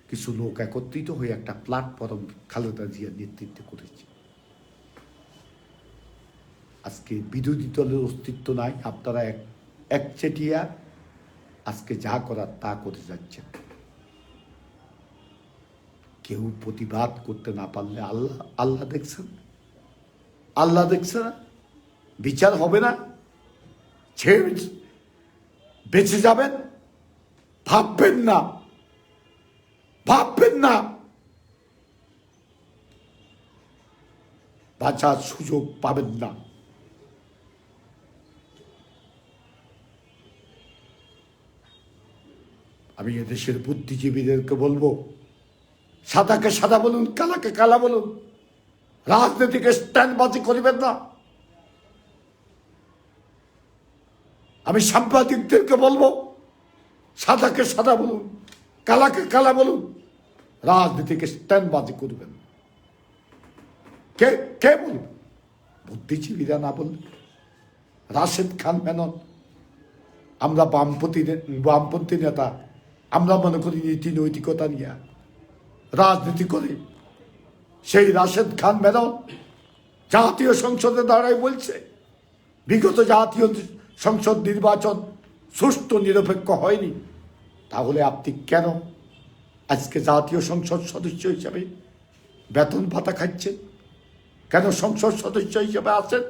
কিছু লোক একত্রিত হয়ে একটা প্ল্যাটফর্ম খালেদা জিয়ার নেতৃত্বে করেছে। আজকে বিরোধী দলের অস্তিত্ব নাই। আপনারা একচেটিয়া আজকে যা করার তা করে যাচ্ছেন। কেউ প্রতিবাদ করতে না পারলে আল্লাহ দেখছেন, আল্লাহ দেখছে না? বিচার হবে না? বেঁচে যাবেন? ভাববেন না, ভাববেন না। বাঁচার সুযোগ পাবেন না। আমি এদেশের বুদ্ধিজীবীদেরকে বলবো, সাদাকে সাদা বলুন, কালাকে কালা বলুন। রাজনীতিকে স্ট্যান্ডবাজি করিবেন না। আমি সাংবাদিকদেরকে বলবো, সাদাকে সাদা বলুন, কালাকে কালা বলুন। রাজনীতিকে স্ট্যান্ডবাজি করবেন। কে বলবে? বুদ্ধিজীবীরা না বললে। রাশেদ খান মেনন, আমরা বামপন্থী নেতা, আমরা মনে করি নীতি নৈতিকতা নিয়ে রাজনীতি করে। সেই রাশেদ খান মেনন জাতীয় সংসদে দাঁড়ায় বলছে বিগত জাতীয় সংসদ নির্বাচন সুষ্ঠু নিরপেক্ষ হয়নি। তাহলে আপনি কেন আজকে জাতীয় সংসদ সদস্য হিসাবে বেতন ভাতা খাচ্ছেন? কেন সংসদ সদস্য হিসেবে আছেন?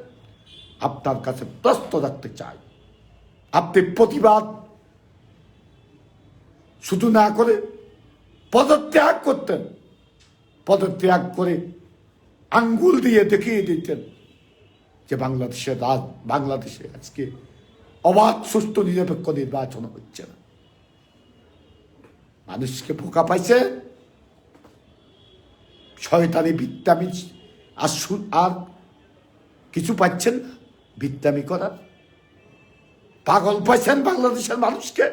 আপনার কাছে প্রশ্ন রাখতে চাই। আপনি প্রতিবাদ শুধু না করে পদত্যাগ করতেন। পদত্যাগ করে আঙ্গুল দিয়ে দেখিয়ে দিতেন যে বাংলাদেশে আজকে অবাধ সুষ্ঠু নিরপেক্ষ নির্বাচন হচ্ছে না। মানুষকে বোকা পাইছে, শয়তানি আর আর কিছু পাচ্ছেন না বিদ্যামি করার? পাগল পাইছেন বাংলাদেশের মানুষকে?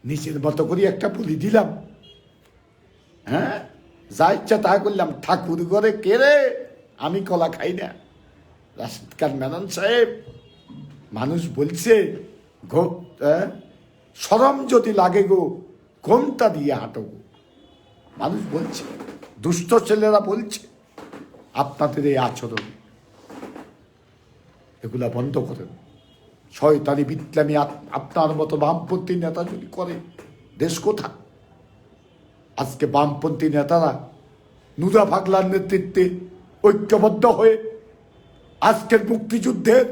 নিজের মতো করে একটা বলি দিলাম, হ্যাঁ, যা ইচ্ছা তা করলাম। ঠাকুর ঘরে কে রে? আমি কলা খাই না। রাশিদ খান মেনন সাহেব, মানুষ বলছে শরম যদি লাগে গো ঘোমটা দিয়ে হাঁটো গো। মানুষ বলছে, দুষ্ট ছেলেরা বলছে আপনাদের এই আচরণ, এগুলা বন্ধ করেন। শয়তানি বিপ্লবী আপনার মতো বামপন্থী নেতা যদি করে, দেশ কোথা? আজকে বামপন্থী নেতারা নুরা পাগলার নেতৃত্বে ঐক্যবদ্ধ হয়ে আজকের মুক্তিযুদ্ধের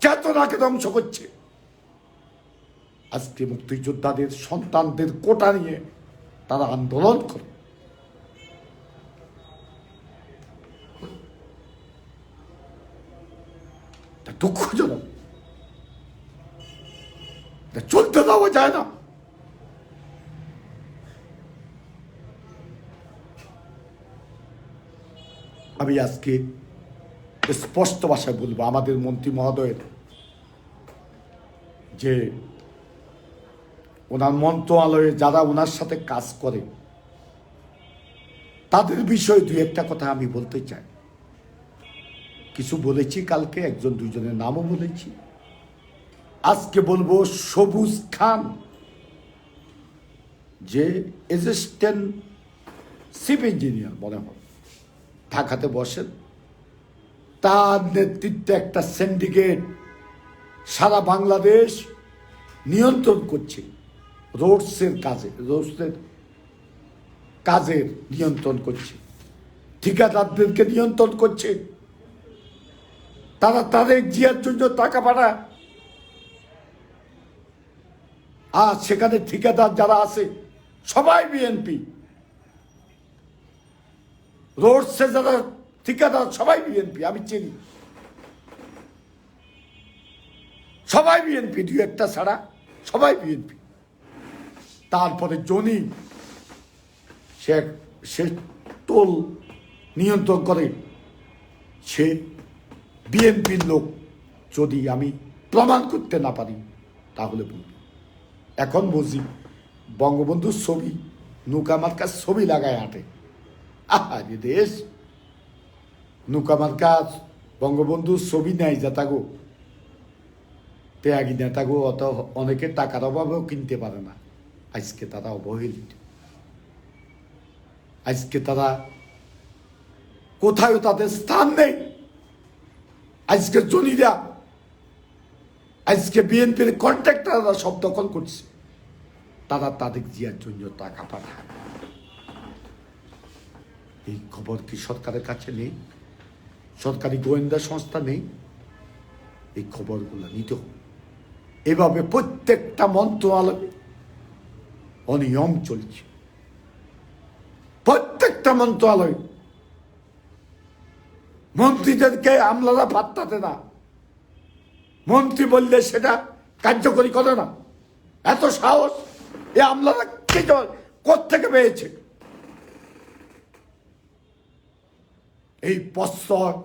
চেতনাকে ধ্বংস করছে। আজকে মুক্তিযোদ্ধাদের সন্তানদের কোটা নিয়ে তারা আন্দোলন করে। দুঃখজনক, চলতে দেওয়া যায় না। আমি আজকে স্পষ্ট ভাষায় বলবো আমাদের মন্ত্রী মহোদয়ের যে ওনার মন্ত্রণালয়ে যারা ওনার সাথে কাজ করে তাদের বিষয়ে দুই একটা কথা আমি বলতে চাই। কিছু বলেছি কালকে, একজন দুইজনের নামও বলেছি। আজকে বলবো সবুজ খান, যে অ্যাসিস্ট্যান্ট চিফ ইঞ্জিনিয়ার মনে হয় ঢাকাতে বসেন, তার নেতৃত্বে একটা সিন্ডিকেট সারা বাংলাদেশ নিয়ন্ত্রণ করছে। রোডসের কাজের নিয়ন্ত্রণ করছে, ঠিকাদারদেরকে নিয়ন্ত্রণ করছে। তারা তাদের জিয়ার জন্য টাকা পাঠায়, আর সেখানে ঠিকাদার যারা আছে সবাই বিএনপি। রোডসে যারা ঠিকাদার সবাই বিএনপি, আমি চিনি, সবাই বিএনপি, দুই একটা ছাড়া সবাই বিএনপি। তারপরে জনি, সে টোল নিয়ন্ত্রণ করে, সে বিএনপির লোক। যদি আমি প্রমাণ করতে না পারি তাহলে বলব। এখন বুঝি বঙ্গবন্ধুর ছবি, নৌকা মার্কার ছবি লাগায় হাঁটে। আরে দেশ, নৌকা মার্কার বঙ্গবন্ধুর ছবি নেয় যাতাগো, ত্যাগী নেতাগো অত অনেকে টাকার অভাবেও কিনতে পারে না। আজকে তারা অবহেলিত, আজকে তারা কোথাও তাদের স্থান নেই। আজকে জনিরা, আজকে বিএনপির কন্ট্রাক্টররা সব দখল করছে। তারা তাদের জিয়ার জন্য টাকা পাঠায়। এই খবর কি সরকারের কাছে নেই? সরকারি গোয়েন্দা সংস্থা নেই? এই খবরগুলো নিতে হবে। এভাবে প্রত্যেকটা মন্ত্রণালয়ে অনিয়ম চলছে। প্রত্যেকটা মন্ত্রণালয় মন্ত্রীদেরকে আমলারা পাত্তাতে না। মন্ত্রী বললে সেটা কার্যকরী করে না। এত সাহস এ আমলারা কোত্থেকে পেয়েছে? এই প্রশ্রয়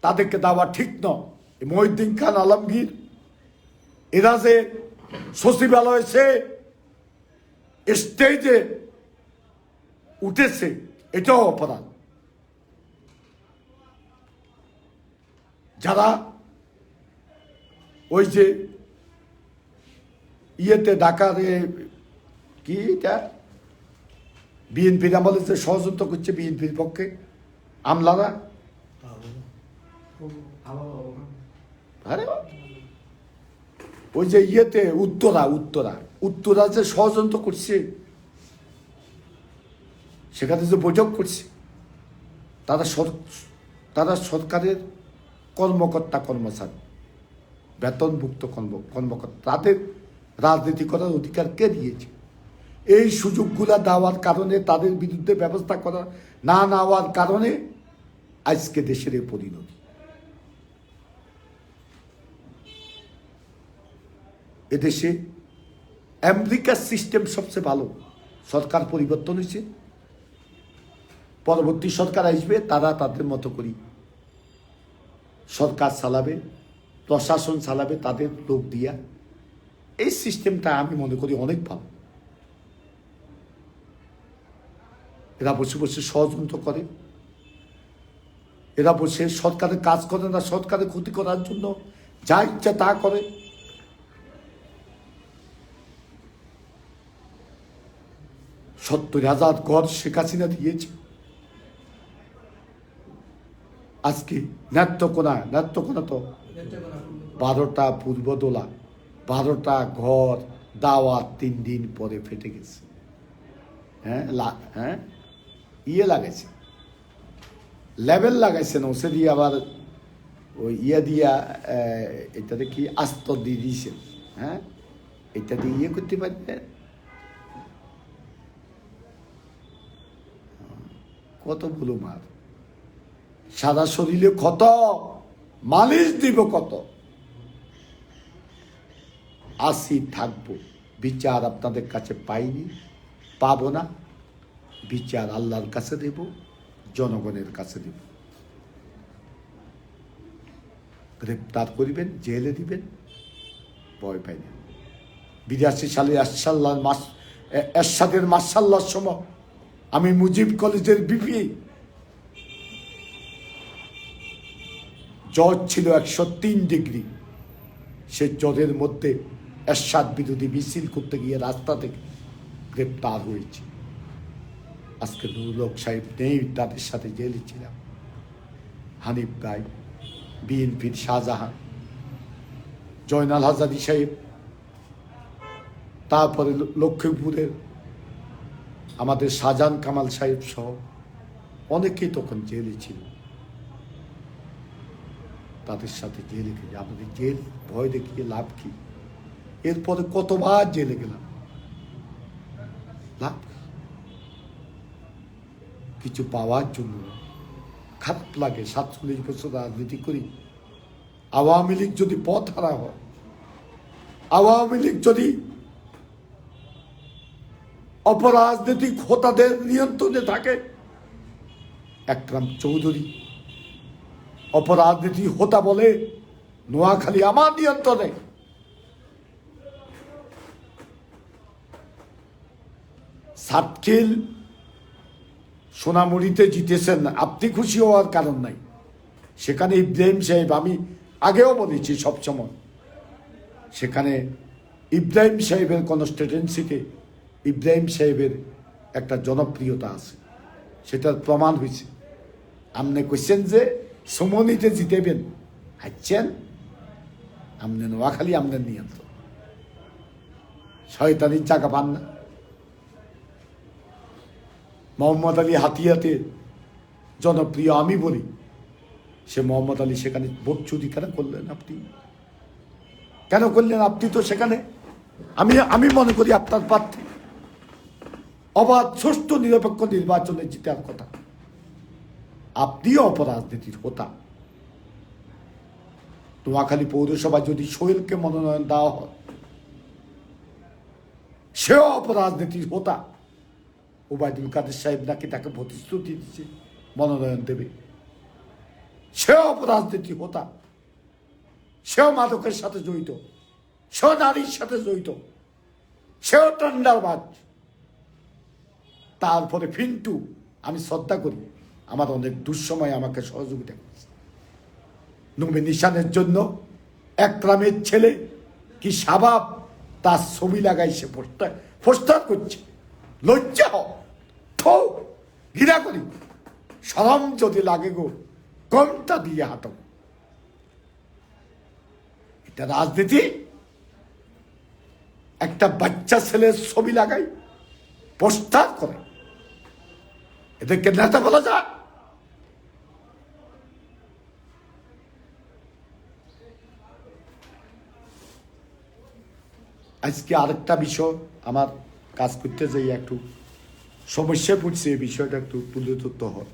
তাদেরকে দেওয়া ঠিক নয়। মহিউদ্দিন খান আলমগীর এরা যে সচিবালয়ে সে স্টেজে উঠেছে, এটাও অপরাধ। যারা ওই যে ইয়েতে ঢাকার কি এটা বিএনপির আমলে যে ষড়যন্ত্র করছে বিএনপির পক্ষে আমলারা, ওই যে ইয়েতে উত্তরা যে ষড়যন্ত্র করছে, সেখানে যে বৈঠক করছে, তারা সরকারের কর্মকর্তা কর্মচারী, বেতনভুক্ত কর্মকর্তা, তাদের রাজনীতি করার অধিকার কে দিয়েছে? এই সুযোগগুলা দেওয়ার কারণে, তাদের বিরুদ্ধে ব্যবস্থা করা না নেওয়ার কারণে আজকে দেশের এই পরিণতি। এদেশে আমেরিকার সিস্টেম সবচেয়ে ভালো। সরকার পরিবর্তন হয়েছে, পরবর্তী সরকার আসবে, তারা তাদের মতো করি সরকার চালাবে, প্রশাসন চালাবে তাদের লোক দিয়া। এই সিস্টেমটা আমি মনে করি অনেক ভালো। এরা বসে বসে ষড়যন্ত্র করে, এরা বসে সরকারের কাজ করে না, সরকারের ক্ষতি করার জন্য যা ইচ্ছা তা করে। $70,000 ঘর শেখ হাসিনা দিয়েছে। আজকে নেত্রকোনা তো 12টা পূর্বদোলা, 12টা ঘর দাওয়াত 3 দিন পরে ফেটে গেছে। হ্যাঁ লাগাইছে, লেবেল লাগাইছেন, ওসে দিয়ে আবার ওই দিয়া এটাতে কি আস্তর দিয়ে দিয়েছেন। হ্যাঁ, এটা দিয়ে করতে পারবে। কত ভুলো মার, সারা শরীরে ক্ষত, মালিশ দিব কত। আসি থাকবো, বিচার আপনাদের কাছে পাইনি, পাবো না। বিচার আল্লাহর কাছে দেব, জনগণের কাছে দেব। গ্রেপ্তার করিবেন, জেলে দিবেন, ভয় পাই না। 82 সালে এরশাদের মার্শাল্লার সময় আমি মুজিব কলেজের বিপি, জ্বর ছিল 103 ডিগ্রি। সে জ্বরের মধ্যে এরশাদ বিরোধী মিছিল করতে গিয়ে রাস্তা থেকে গ্রেপ্তার হয়েছে। আজকে নুরুল হক সাহেব নেই, তাদের সাথে জেলে ছিলাম। হানিফ ভাই, বিএনপির শাহজাহান, জয়নাল হাজারী সাহেব, তারপরে লক্ষ্মীপুরের আমাদের শাহজাহান কামাল সাহেব সহ অনেকেই তখন জেলে ছিল। তাদের সাথে জেলে গেলে আমাদের জেল ভয় দেখিয়ে লাভ কি? এরপরে কতবার জেলে গেলাম, লাভ কিছু পাওয়ার জন্য। খারাপ লাগে, 47 বছর রাজনীতি করি। আওয়ামী লীগ যদি পথ হারা হয়, আওয়ামী লীগ যদি অপরাজনৈতিক হোতাদের নিয়ন্ত্রণে থাকে, একরাম চৌধুরী অপরাজনীতি হোতা বলে নোয়াখালী আমার নিয়ন্ত্রণে। সাতখিল সোনামুড়িতে জিতেছেন, আপনি খুশি হওয়ার কারণ নাই। সেখানে ইব্রাহিম সাহেব, আমি আগেও বলেছি সবসময়, সেখানে ইব্রাহিম সাহেবের কনস্টিটুয়েন্সিতে ইব্রাহিম সাহেবের একটা জনপ্রিয়তা আছে, সেটার প্রমাণ হয়েছে। আপনি কইছেন যে সমনিতে জিতেবেন, হাঁটছেন আপনি নোয়াখালী আপনার নিয়ন্ত্রণ, শয়তানির জায়গা পান না। মোহাম্মদ আলী হাতিয়াতে জনপ্রিয় আমি বলি, সে মোহাম্মদ আলী সেখানে ভোট চুরি কেন করলেন? আপনি কেন করলেন? আপনি তো সেখানে, আমি মনে করি আপনার প্রার্থী অবাধ সুষ্ঠু নিরপেক্ষ নির্বাচনে জিতার কথা। আপনিও অপরাজনীতির হোতা। নোয়াখালী পৌরসভা যদি সোহেলকে মনোনয়ন দেওয়া হয়, সেও অপরাজনীতির হোতা। ওবায়দুল কাদের সাহেব নাকি তাকে প্রতিশ্রুতি দিচ্ছে মনোনয়ন দেবে, সেও অপরাজনীতি হোতা। সেও মাদকের সাথে জড়িত, সেও নারীর সাথে জড়িত, সেও টেন্ডারবাজ। তারপরে ফিন্টু, আমি শ্রদ্ধা করি, আমার অনেক দুঃসময় আমাকে সহযোগিতা করেছে। নুমে নিশানের জন্য একরামের ছেলে কি স্বভাব, তার ছবি লাগাই সে পোস্টার করছে। লজ্জা হো, ঘৃণা করি। শরম যদি লাগে গো, কোনটা দিয়ে হাঁটো। এটা রাজনীতি? একটা বাচ্চা ছেলের ছবি লাগাই, পোস্টার করে, এদেরকে নেতা বলা যায়? আজকে আরেকটা বিষয়, আমার কাজ করতে যাই একটু সমস্যায় পড়ছে, এই বিষয়টা একটু তুলে ধরতে হয়।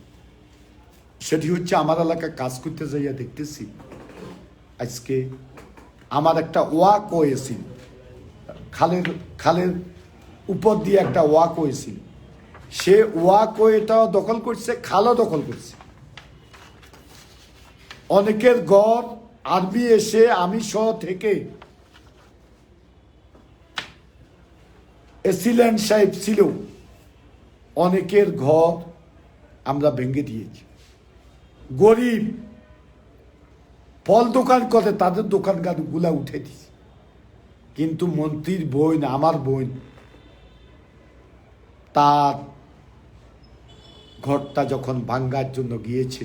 সেটি হচ্ছে, আমার এলাকায় কাজ করতে যাইয়া দেখতেছি আজকে আমার একটা ওয়াক হয়েছিল, খালের উপর দিয়ে একটা ওয়াক হয়েছিল। সে ওয়াকওয়েটাও দখল করছে, খালও দখল করছে। অনেকের ঘর আর্মি এসে আমি সহ থেকে এসিল্যান্ড সাহেব ছিল, অনেকের ঘর আমরা ভেঙে দিয়েছি। গরিব ফল দোকান করে তাদের দোকান গুলা উঠে দিয়েছি। কিন্তু মন্ত্রীর বোন, আমার বোন, তার ঘরটা যখন ভাঙ্গার জন্য গিয়েছে,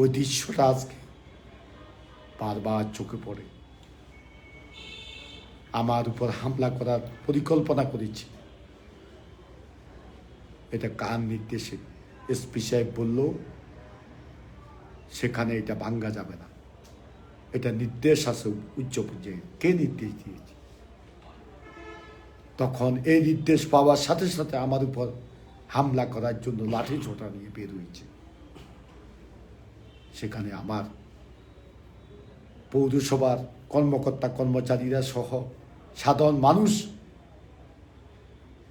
ওই দৃশ্যটা আজকে বারবার চোখে পড়ে। আমার উপর হামলা করার পরিকল্পনা করেছে, এটা কার নির্দেশে? এসপি সাহেব বলল সেখানে এটা ভাঙ্গা যাবে না, এটা নির্দেশ আছে উচ্চ পর্যায়ে। কে নির্দেশ দিয়েছে? তখন এই নির্দেশ পাওয়ার সাথে সাথে আমার উপর হামলা করার জন্য লাঠি ছোটা নিয়ে বের হয়েছে। সেখানে আমার পৌরসভার কর্মকর্তা কর্মচারীরা সহ সাধারণ মানুষ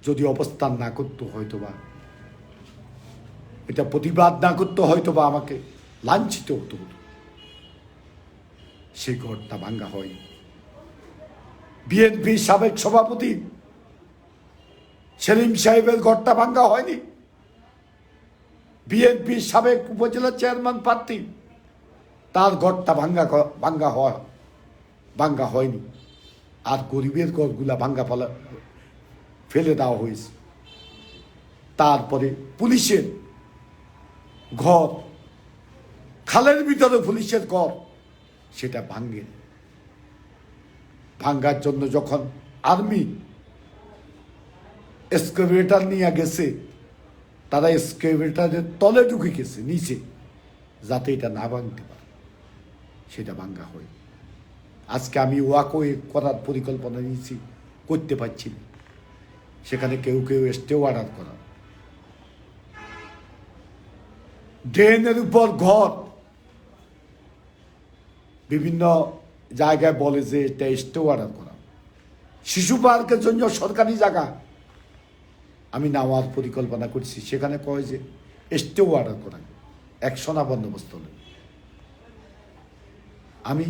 যদি অবস্থান না করতো, হয়তোবা এটা প্রতিবাদ না করতো, হয়তোবা আমাকে লাঞ্ছিত হতে হতো। সেই ঘরটা ভাঙ্গা হয়। বিএনপি সাবেক সভাপতি সেলিম সাহেবের ঘরটা ভাঙ্গা হয়নি। বিএনপি সাবেক উপজেলা চেয়ারম্যান প্রার্থী, তার ঘরটা ভাঙ্গা হয়নি। আর গরিবের ঘরগুলা ভাঙ্গা ফেলে দেওয়া হয়েছে। তারপরে পুলিশের ঘর, খালের ভিতরে পুলিশের ঘর, সেটা ভাঙ্গার জন্য যখন আর্মি এক্সকাভেটর নিয়ে গেছে, তারা এক্সকাভেটরের তলে ঢুকে গেছে নিচে, যাতে এটা না ভাঙতে পারে, সেটা ভাঙ্গা হয়। আজকে আমি ওয়াকওয়ে করার পরিকল্পনা নিয়েছি, করতে পারছি না। সেখানে কেউ কেউ স্টে অর্ডার করা, ড্রেনের উপর ঘর, বিভিন্ন জায়গায় বলে যে এটা স্টে অর্ডার করা। শিশু পার্কের জন্য সরকারি জায়গা আমি নেওয়ার পরিকল্পনা করছি, সেখানে কয় যে স্টে অর্ডার করা, একশনা বন্দোবস্ত হলে আমি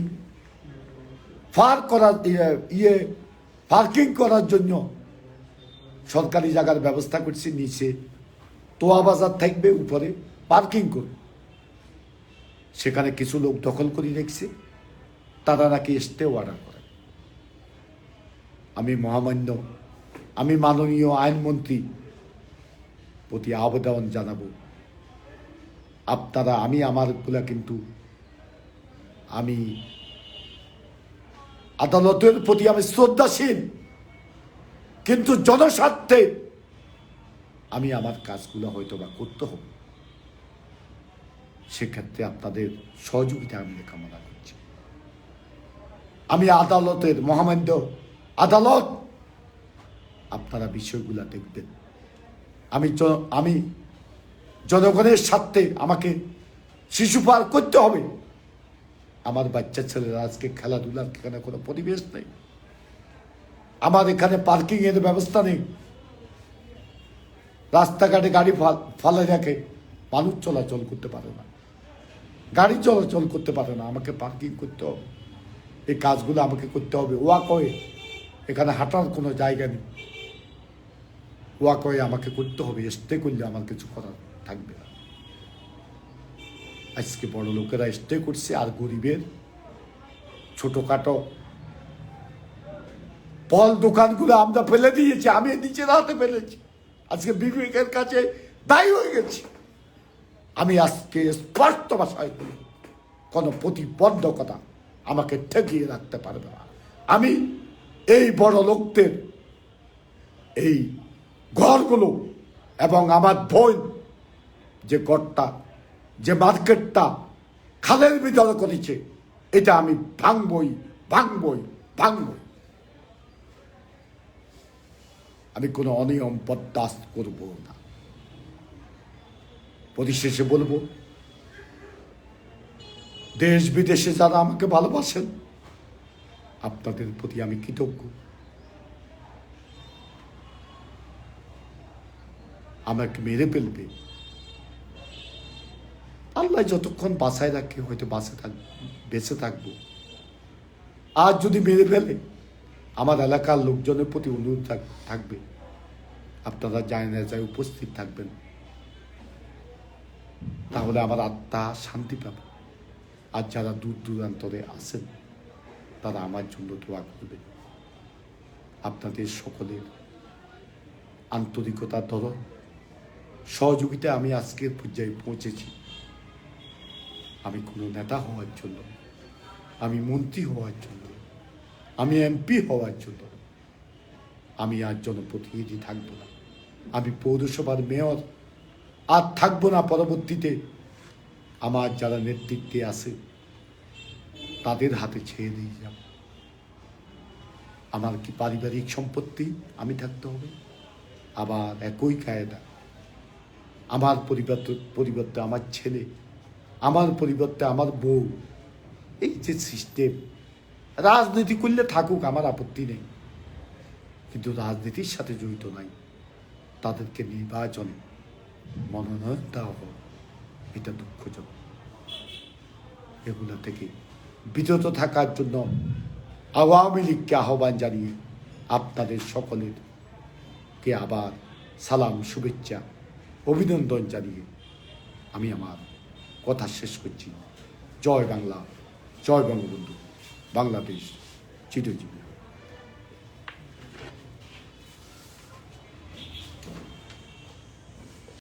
পার্কিং করার জন্য সরকারি জায়গার ব্যবস্থা করছি। নিচে তোয়া বাজার থাকবে, উপরে পার্কিং করবে। সেখানে কিছু লোক দখল করে রেখেছে, তারা নাকি স্টে অর্ডার করে। আমি মাননীয় আইনমন্ত্রী প্রতি আবেদন জানাবো, আপনারা, আমারগুলা কিন্তু আমি আদালতের প্রতি আমি শ্রদ্ধাশীল, কিন্তু জনস্বার্থে আমি আমার কাজগুলো হয়তো বা করতে হবে। সেক্ষেত্রে আপনাদের সহযোগিতা আমি কামনা করছি। আমি আদালতের মহামান্য আদালত, আপনারা বিষয়গুলো দেখবেন। আমি জনগণের স্বার্থে আমাকে শিশু পার্ক করতে হবে। আমার বাচ্চা ছেলেরা আজকে খেলাধুলার এখানে কোনো পরিবেশ নেই, আমার এখানে পার্কিং এর ব্যবস্থা নেই। রাস্তাঘাটে গাড়ি ফালে রাখে, মানুষ চলাচল করতে পারে না, গাড়ি চলাচল করতে পারে না। আমাকে পার্কিং করতে হবে, এই কাজগুলো আমাকে করতে হবে। ওয়াকওয়ে, এখানে হাঁটার কোনো জায়গা নেই, ওয়াকওয়ে আমাকে করতে হবে। স্টে করলে আমার কিছু করার থাকবে না। আজকে বড় লোকেরা স্টে করছে, আর গরিবের ছোটখাটো ফল দোকানগুলো আমরা ফেলে দিয়েছি। আমি নিজের হাতে ফেলেছি, আজকে বিবেকের কাছে দায়ী হয়ে গেছি। আমি আজকে স্পষ্ট ভাষায় বলি, কোনো প্রতিবন্ধকতা আমাকে ঠেকিয়ে রাখতে পারবে না। আমি এই বড় লোকদের এই ঘরগুলো এবং আমার বোন যে ঘরটা, যে মার্কেটটা খালের ভিতরে করেছে, এটা আমি ভাঙবই। আমি কোনো অনিয়ম বরদাস্ত করব না। পরিশেষে বলবো, দেশ বিদেশে যারা আমাকে ভালোবাসেন, আপনাদের প্রতি আমি কৃতজ্ঞ। আমাকে মেরে ফেলবে, আল্লাহ যতক্ষণ বাঁচায় রাখে হয়তো বেঁচে থাকবো। আর যদি মেরে ফেলে, আমার এলাকার লোকজনের প্রতি অনুরোধ থাকবে, আপনারা জানাজায় উপস্থিত থাকবেন, তাহলে আমার আত্মা শান্তি পাবে। আর যারা দূর দূরান্তরে আছেন তারা আমার জন্য দোয়া করবে। আপনাদের সকলের আন্তরিকতা ধরো সহযোগিতায় আমি আজকের পর্যায়ে পৌঁছেছি। আমি কোনো নেতা হওয়ার জন্য, আমি মন্ত্রী হওয়ার জন্য, আমি এমপি হওয়ার জন্য, আমি আর জনপ্রতিনিধি থাকবো না, আমি পৌরসভার মেয়র আর থাকবো না। পরবর্তীতে আমার যারা নেতৃত্বে আছে তাদের হাতে ছেড়ে দিয়ে যাব। আমার কি পারিবারিক সম্পত্তি আমি থাকতে হবে? আবার একই কায়দা আমার পরিবর্তে আমার ছেলে, আমার পরিবর্তে আমার বউ, এই যে সিস্টেম, রাজনীতি করলে থাকুক, আমার আপত্তি নেই, কিন্তু রাজনীতির সাথে জড়িত নাই, তাদেরকে নির্বাচনে মনোনয়ন দেওয়া হোক, এটা দুঃখজনক। এগুলো থেকে বিরত থাকার জন্য আওয়ামী লীগকে আহ্বান জানিয়ে আপনাদের সকলের কে আবার সালাম, শুভেচ্ছা, অভিনন্দন জানিয়ে আমি আমার কথা শেষ করছি। জয় বাংলা, জয় বঙ্গবন্ধু, বাংলাদেশ চিরজীবী।